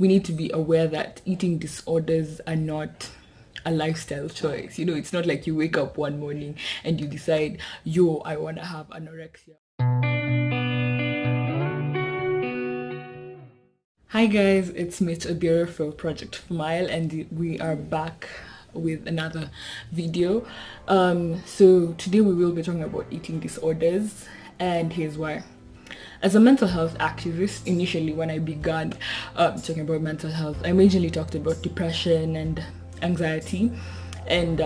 we need to be aware that eating disorders are not a lifestyle choice. It's not like you wake up one morning and you decide, yo, I want to have anorexia. Hi guys, it's Mitch Abira for Project Fmile, and we are back with another video. So today we will be talking about eating disorders, and here's why. As a mental health activist, initially when I began talking about mental health, I majorly talked about depression and anxiety, and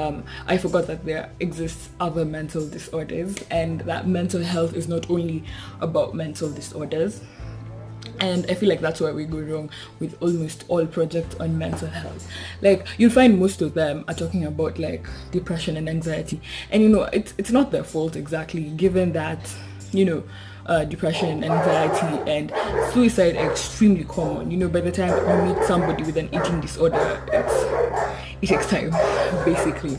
I forgot that there exists other mental disorders, and that mental health is not only about mental disorders. And I feel like that's where we go wrong with almost all projects on mental health. Like, you'll find most of them are talking about like depression and anxiety, and it's not their fault exactly, given that depression, anxiety, and suicide are extremely common. By the time you meet somebody with an eating disorder, it takes time, basically.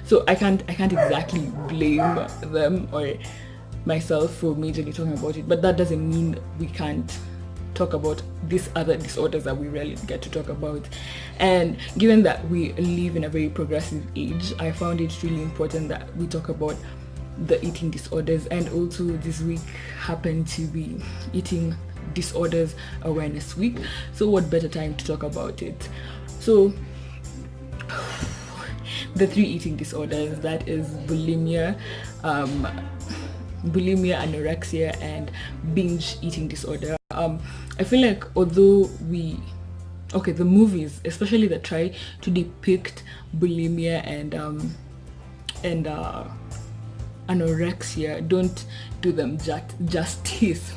So I can't exactly blame them or myself for majorly talking about it, but that doesn't mean we can't talk about these other disorders that we rarely get to talk about. And given that we live in a very progressive age, I found it really important that we talk about the eating disorders. And also this week happened to be Eating Disorders Awareness Week, so what better time to talk about it? So the 3 eating disorders, that is bulimia, anorexia, and binge eating disorder. I feel like although the movies, especially that try to depict bulimia and anorexia, don't do them justice.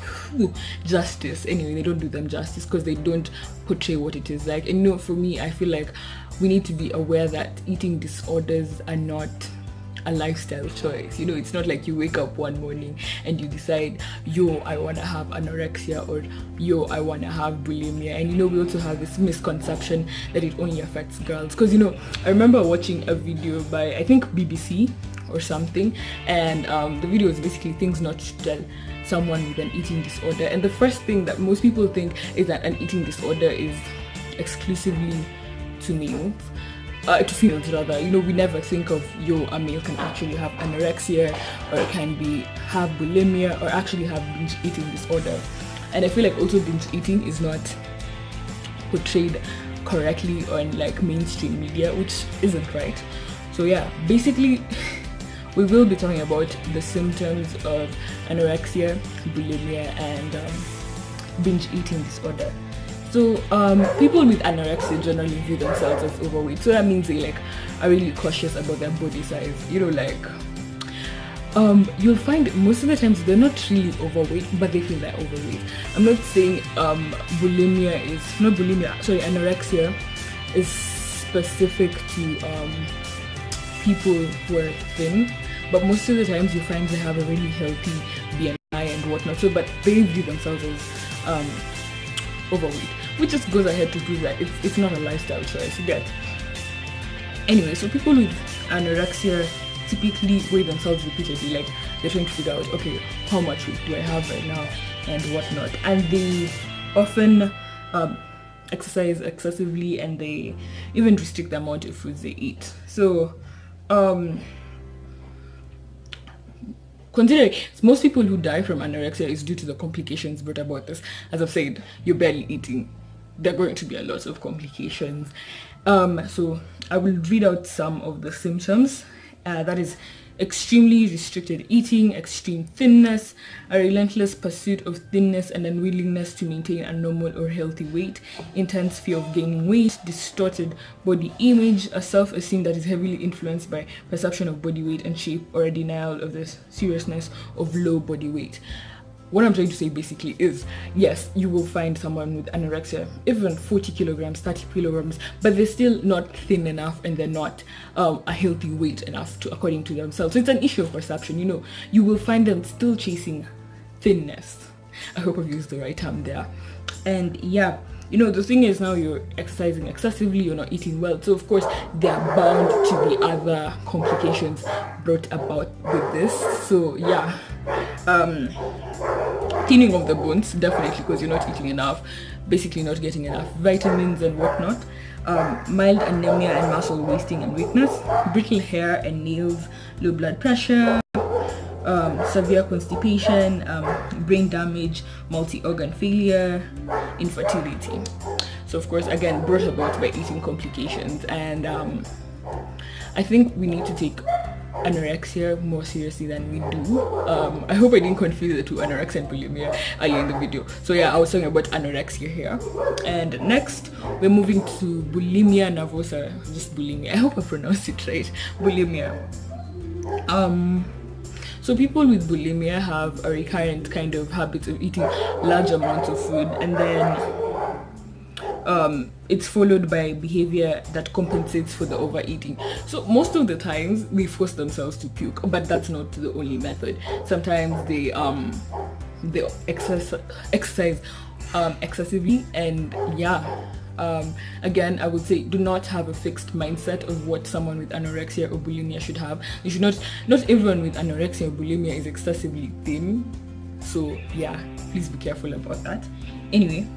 Anyway, they don't do them justice because they don't portray what it is like. And for me, I feel like we need to be aware that eating disorders are not a lifestyle choice. It's not like you wake up one morning and you decide, yo, I want to have anorexia, or yo, I want to have bulimia. And we also have this misconception that it only affects girls, because I remember watching a video by, I think, BBC or something, and the video is basically things not to tell someone with an eating disorder. And the first thing that most people think is that an eating disorder is exclusively to males. To females rather. We never think of, a male can actually have anorexia, or have bulimia, or actually have binge eating disorder. And I feel like also binge eating is not portrayed correctly on like mainstream media, which isn't right. So yeah, basically we will be talking about the symptoms of anorexia, bulimia, and binge eating disorder. So people with anorexia generally view themselves as overweight. So that means they are really cautious about their body size. You'll find most of the times they're not really overweight, but they feel they're overweight. I'm not saying anorexia is specific to people who are thin, but most of the times you find they have a really healthy BMI and whatnot. So, but they view themselves as overweight, which just goes ahead to prove that it's not a lifestyle choice, you get. Anyway, so people with anorexia typically weigh themselves repeatedly, like they're trying to figure out, okay, how much weight do I have right now and whatnot. And they often exercise excessively, and they even restrict the amount of foods they eat. So considering most people who die from anorexia is due to the complications brought about this. As I've said, you're barely eating. There are going to be a lot of complications. So I will read out some of the symptoms. That is extremely restricted eating, extreme thinness, a relentless pursuit of thinness and unwillingness to maintain a normal or healthy weight, intense fear of gaining weight, distorted body image, a self-esteem that is heavily influenced by perception of body weight and shape, or a denial of the seriousness of low body weight. What I'm trying to say basically is, yes, you will find someone with anorexia, even 40 kilograms, 30 kilograms, but they're still not thin enough, and they're not a healthy weight enough according to themselves. So it's an issue of perception. You will find them still chasing thinness. I hope I've used the right term there. And yeah, the thing is, now you're exercising excessively, you're not eating well. So of course, there are bound to be other complications brought about with this. So yeah, thinning of the bones, definitely, because you're not eating enough. basically not getting enough vitamins and whatnot. Mild anemia and muscle wasting and weakness, brittle hair and nails, low blood pressure, severe constipation, brain damage, multi-organ failure, infertility. So of course, again, brought about by eating complications. And I think we need to take anorexia more seriously than we do. I hope I didn't confuse the two, anorexia and bulimia, earlier in the video. So yeah, I was talking about anorexia here. And next, we're moving to bulimia nervosa, just bulimia. I hope I pronounced it right. Bulimia. So people with bulimia have a recurrent kind of habit of eating large amounts of food, and then it's followed by behavior that compensates for the overeating. So most of the times they force themselves to puke, but that's not the only method. Sometimes they exercise excessively, and yeah. Again, I would say do not have a fixed mindset of what someone with anorexia or bulimia should have. You should not everyone with anorexia or bulimia is excessively thin. So yeah, please be careful about that. Anyway,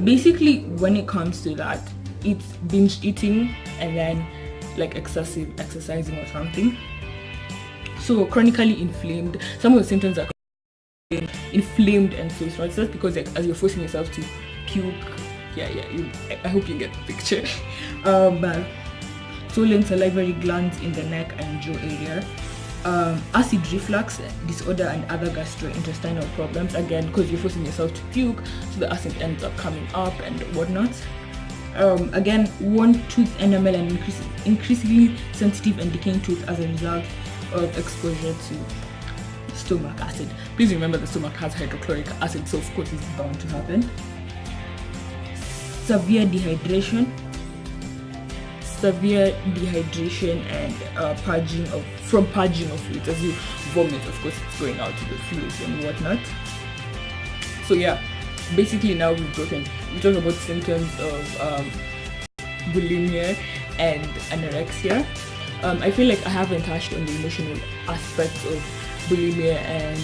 basically when it comes to that, it's binge eating and then like excessive exercising or something. So chronically inflamed, some of the symptoms are inflamed and so it's just because like, as you're forcing yourself to puke, I hope you get the picture. Swollen salivary glands in the neck and jaw area, acid reflux disorder and other gastrointestinal problems, again because you're forcing yourself to puke, so the acid ends up coming up and whatnot. Again, worn tooth enamel and increasingly sensitive and decaying tooth as a result of exposure to stomach acid. Please remember the stomach has hydrochloric acid, so of course it's bound to happen. Severe dehydration and purging of fluids. As you vomit, of course it's going out to the fluids and whatnot. So yeah, basically now we've talked about symptoms of bulimia and anorexia. I feel like I haven't touched on the emotional aspects of bulimia and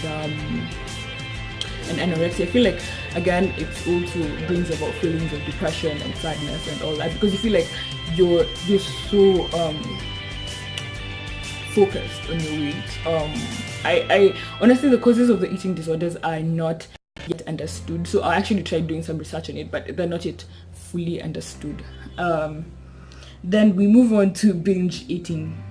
anorexia. I feel like again it also brings about feelings of depression and sadness and all that, because you feel like you're so focused on your weight. I honestly, the causes of the eating disorders are not yet understood, so I actually tried doing some research on it, but they're not yet fully understood. Then we move on to binge eating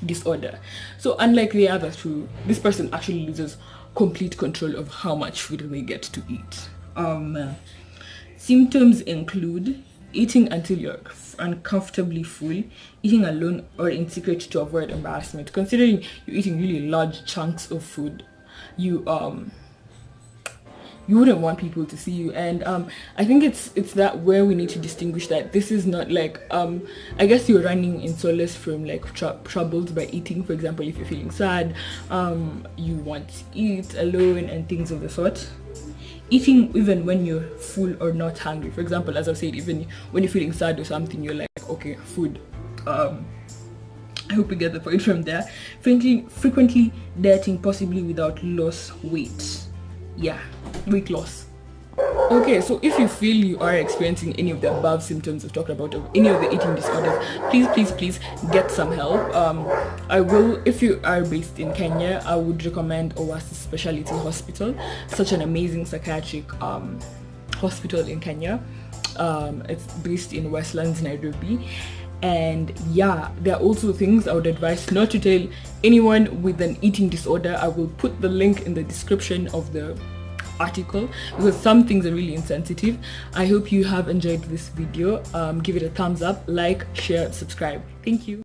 disorder. So unlike the other two, this person actually loses complete control of how much food they get to eat. Symptoms include eating until you're uncomfortably full, eating alone or in secret to avoid embarrassment. Considering you're eating really large chunks of food, you wouldn't want people to see you. And I think it's that where we need to distinguish that this is not like I guess you're running in solace from like troubles by eating. For example, if you're feeling sad, you want to eat alone and things of the sort. Eating even when you're full or not hungry. For example, as I said, even when you're feeling sad or something, you're like, okay, food. I hope you get the point from there. Frequently dieting, possibly without loss weight. Yeah, weight loss. Okay, so if you feel you are experiencing any of the above symptoms I've talked about, of any of the eating disorders, please get some help. I will, if you are based in Kenya, I would recommend Oasis Specialty Hospital, such an amazing psychiatric hospital in Kenya. It's based in Westlands, Nairobi. And yeah, there are also things I would advise not to tell anyone with an eating disorder. I will put the link in the description of the article, because some things are really insensitive. I hope you have enjoyed this video. Give it a thumbs up, like, share, subscribe. Thank you.